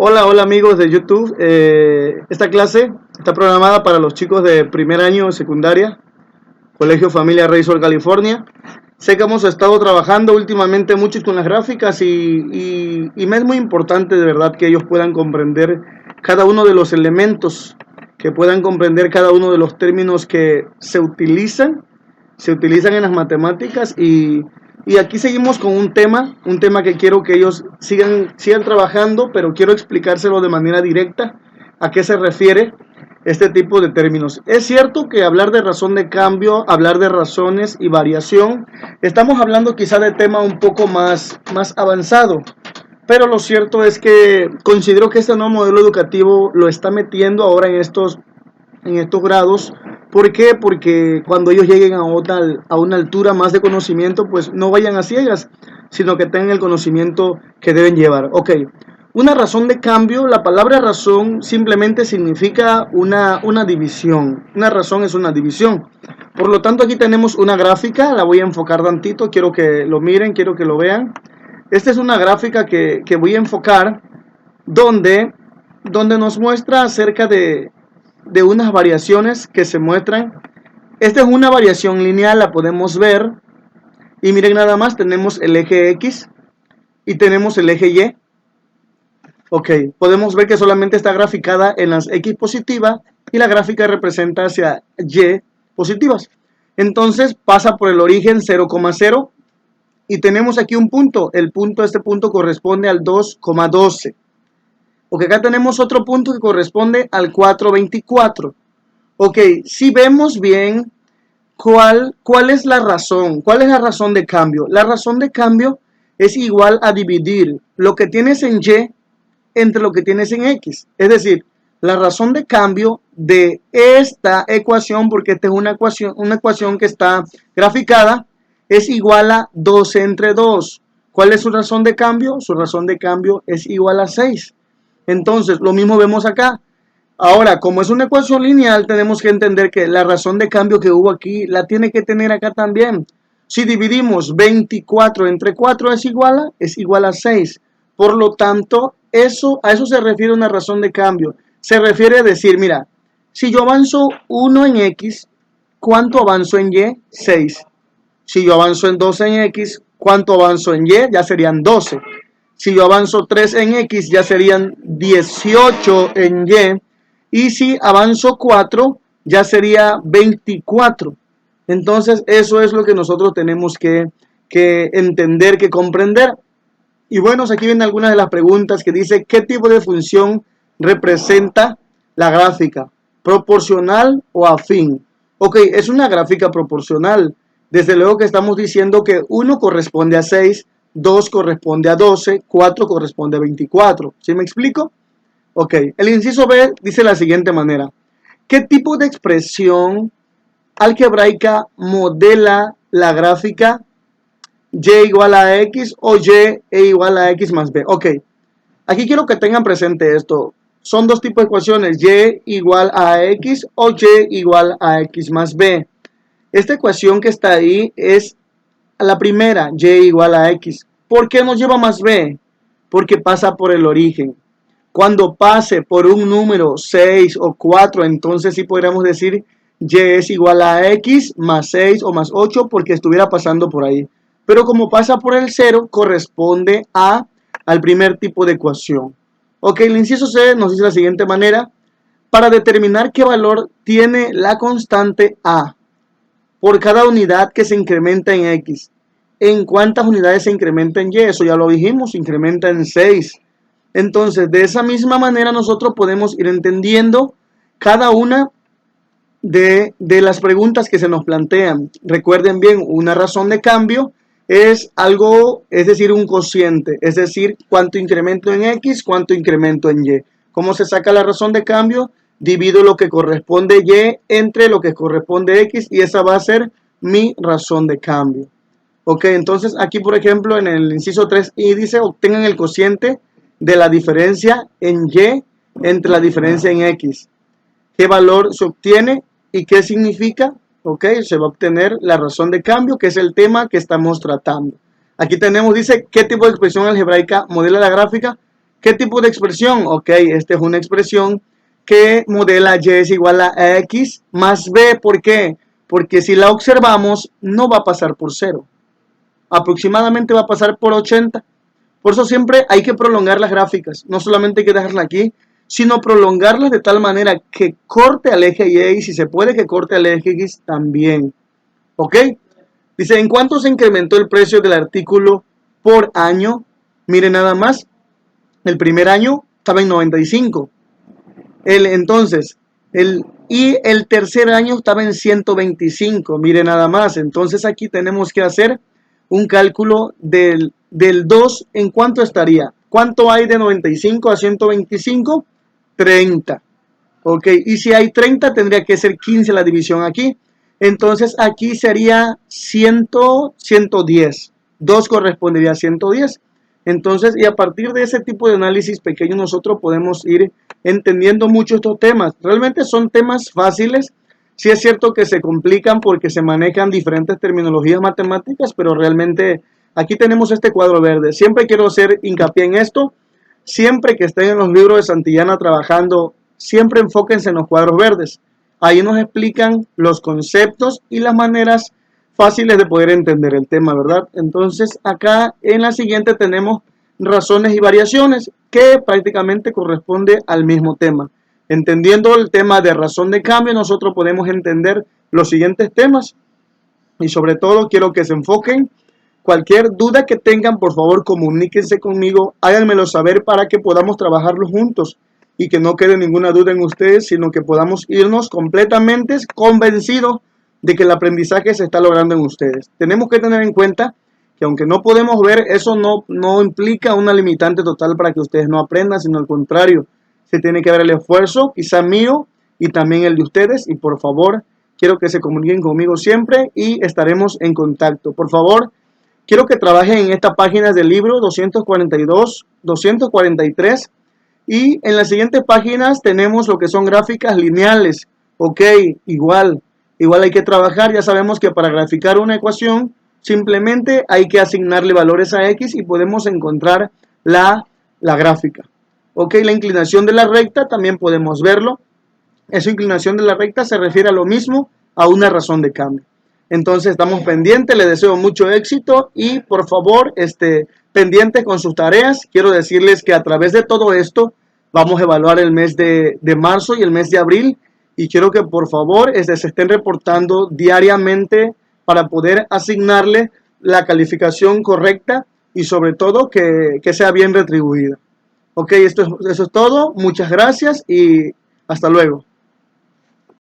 Hola, hola amigos de YouTube. Esta clase está programada para los chicos de primer año de secundaria, Colegio Familia Rey Sol, California. Sé que hemos estado trabajando últimamente mucho con las gráficas y me es muy importante de verdad que ellos puedan comprender cada uno de los elementos, que puedan comprender cada uno de los términos que se utilizan en las matemáticas y aquí seguimos con un tema que quiero que ellos sigan trabajando, pero quiero explicárselo de manera directa a qué se refiere este tipo de términos. Es cierto que hablar de razón de cambio, hablar de razones y variación, estamos hablando quizá de tema un poco más avanzado, pero lo cierto es que considero que este nuevo modelo educativo lo está metiendo ahora en estos grados. ¿Por qué? Porque cuando ellos lleguen a una altura más de conocimiento, pues no vayan a ciegas, sino que tengan el conocimiento que deben llevar. Ok, una razón de cambio, la palabra razón simplemente significa una división. Una razón es una división. Por lo tanto, aquí tenemos una gráfica, la voy a enfocar tantito, quiero que lo miren, quiero que lo vean. Esta es una gráfica que voy a enfocar donde, donde nos muestra acerca de unas variaciones que se muestran. Esta es una variación lineal, la podemos ver. Y miren nada más, tenemos el eje X y tenemos el eje Y. Ok, podemos ver que solamente está graficada en las X positivas y la gráfica representa hacia Y positivas. Entonces pasa por el origen 0,0 y tenemos aquí un punto. Este punto corresponde al 2,12. Ok, acá tenemos otro punto que corresponde al 4,24. Ok, si vemos bien cuál es la razón, cuál es la razón de cambio. La razón de cambio es igual a dividir lo que tienes en Y entre lo que tienes en X. Es decir, la razón de cambio de esta ecuación, porque esta es una ecuación que está graficada, es igual a 12 entre 2. ¿Cuál es su razón de cambio? Su razón de cambio es igual a 6. Entonces, lo mismo vemos acá. Ahora, como es una ecuación lineal, tenemos que entender que la razón de cambio que hubo aquí la tiene que tener acá también. Si dividimos 24 entre 4 es igual a 6. Por lo tanto, a eso se refiere una razón de cambio. Se refiere a decir, mira, si yo avanzo 1 en X, ¿cuánto avanzo en Y? 6. Si yo avanzo en 2 en X, ¿cuánto avanzo en Y? Ya serían 12. Si yo avanzo 3 en X, ya serían 18 en Y. Y si avanzo 4, ya sería 24. Entonces, eso es lo que nosotros tenemos que entender, que comprender. Y bueno, aquí vienen algunas de las preguntas que dice, ¿qué tipo de función representa la gráfica? ¿Proporcional o afín? Ok, es una gráfica proporcional. Desde luego que estamos diciendo que 1 corresponde a 6, 2 corresponde a 12, 4 corresponde a 24. ¿Sí me explico? Ok, el inciso B dice de la siguiente manera. ¿Qué tipo de expresión algebraica modela la gráfica y igual a x o y e igual a x más b? Ok, aquí quiero que tengan presente esto. Son dos tipos de ecuaciones, y igual a x o y igual a x más b. Esta ecuación que está ahí es la primera, y igual a x. ¿Por qué nos lleva más b? Porque pasa por el origen. Cuando pase por un número 6 o 4, entonces sí podríamos decir y es igual a x más 6 o más 8 porque estuviera pasando por ahí. Pero como pasa por el 0, corresponde al primer tipo de ecuación. Ok, el inciso C nos dice de la siguiente manera. Para determinar qué valor tiene la constante A por cada unidad que se incrementa en X, ¿en cuántas unidades se incrementa en Y? Eso ya lo dijimos, se incrementa en 6. Entonces, de esa misma manera nosotros podemos ir entendiendo cada una de las preguntas que se nos plantean. Recuerden bien, una razón de cambio es algo, es decir, un cociente, es decir, cuánto incremento en X, cuánto incremento en Y. ¿Cómo se saca la razón de cambio? Divido lo que corresponde Y entre lo que corresponde X y esa va a ser mi razón de cambio. Ok, entonces aquí por ejemplo en el inciso 3i dice obtengan el cociente de la diferencia en Y entre la diferencia en X. ¿Qué valor se obtiene y qué significa? Ok, se va a obtener la razón de cambio, que es el tema que estamos tratando. Aquí tenemos, dice, ¿qué tipo de expresión algebraica modela la gráfica? ¿Qué tipo de expresión? Ok, esta es una expresión que modela y es igual a x más b. ¿Por qué? Porque si la observamos, no va a pasar por 0. Aproximadamente va a pasar por 80. Por eso siempre hay que prolongar las gráficas. No solamente hay que dejarla aquí, sino prolongarlas de tal manera que corte al eje Y y si se puede que corte al eje X también. ¿Ok? Dice, ¿en cuánto se incrementó el precio del artículo por año? Miren nada más, el primer año estaba en 95. Y el tercer año estaba en 125. Miren nada más. Entonces aquí tenemos que hacer un cálculo del 2. ¿En cuánto estaría? ¿Cuánto hay de 95 a 125? 30. Ok, y si hay 30 tendría que ser 15 la división aquí. Entonces aquí sería 110. 2 correspondería a 110. Entonces, y a partir de ese tipo de análisis pequeño nosotros podemos ir entendiendo mucho estos temas. Realmente son temas fáciles. Sí es cierto que se complican porque se manejan diferentes terminologías matemáticas, pero realmente aquí tenemos este cuadro verde. Siempre quiero hacer hincapié en esto. Siempre que estén en los libros de Santillana trabajando, siempre enfóquense en los cuadros verdes. Ahí nos explican los conceptos y las maneras fáciles de poder entender el tema, ¿verdad? Entonces acá en la siguiente tenemos razones y variaciones que prácticamente corresponde al mismo tema. Entendiendo el tema de razón de cambio, nosotros podemos entender los siguientes temas y sobre todo quiero que se enfoquen. Cualquier duda que tengan, por favor, comuníquense conmigo, háganmelo saber para que podamos trabajarlo juntos y que no quede ninguna duda en ustedes, sino que podamos irnos completamente convencidos de que el aprendizaje se está logrando en ustedes. Tenemos que tener en cuenta que aunque no podemos ver, eso no implica una limitante total para que ustedes no aprendan, sino al contrario, se tiene que ver el esfuerzo, quizá mío y también el de ustedes, y por favor, quiero que se comuniquen conmigo siempre y estaremos en contacto. Por favor, quiero que trabajen en estas páginas del libro 242, 243 y en las siguientes páginas tenemos lo que son gráficas lineales. Ok, igual hay que trabajar. Ya sabemos que para graficar una ecuación simplemente hay que asignarle valores a x y podemos encontrar la gráfica. Ok, la inclinación de la recta también podemos verlo. Esa inclinación de la recta se refiere a lo mismo, a una razón de cambio. Entonces estamos pendientes, les deseo mucho éxito y por favor, pendientes con sus tareas. Quiero decirles que a través de todo esto vamos a evaluar el mes de marzo y el mes de abril y quiero que por favor se estén reportando diariamente para poder asignarle la calificación correcta y sobre todo que sea bien retribuida. Ok, eso es todo. Muchas gracias y hasta luego.